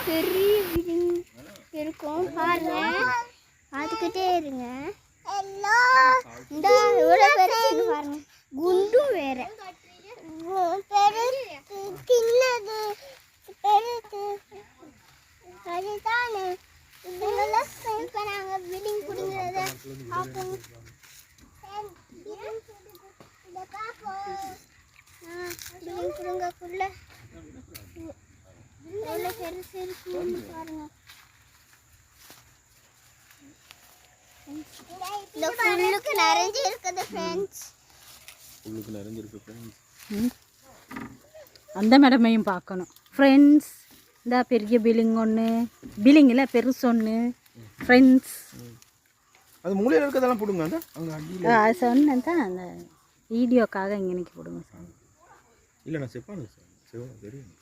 பெரிய பில்டிங் இருக்கும் பாருங்க, பார்த்துக்கிட்டே இருங்க. இந்த இவ்வளோ பெருசு பாருங்க, குண்டும் வேற சின்னது பெருசு அதுதானே. இதுங்கெல்லாம் இப்போ நாங்கள் பில்டிங் பிடிங்கிறத பார்ப்போம். பில்டிங் பிடுங்கக்குள்ள எவ்வளோ பெருசு இருக்குன்னு பாருங்க. இந்த புல்லுக்கு நிறைஞ்சு இருக்குது ஃப்ரெண்ட்ஸ். புல்லுக்கு நிறைஞ்சிருக்கு ஃப்ரெண்ட்ஸ். அந்த மேடமையும் பார்க்கணும் ஃப்ரெண்ட்ஸ். இந்த பெரிய பில்லிங் ஒன்று, பில்லிங் இல்லை பெருசு ஒன்று ஃப்ரெண்ட்ஸ். அது மூலையில் இருக்கிறதெல்லாம் போடுங்க. அந்த அங்கே அடியில் அது சொன்னேன் தான், அந்த வீடியோக்காக இங்கே நிற்க போடுங்க சார். இல்லை நான் செப்பானு சார் தெரியும்.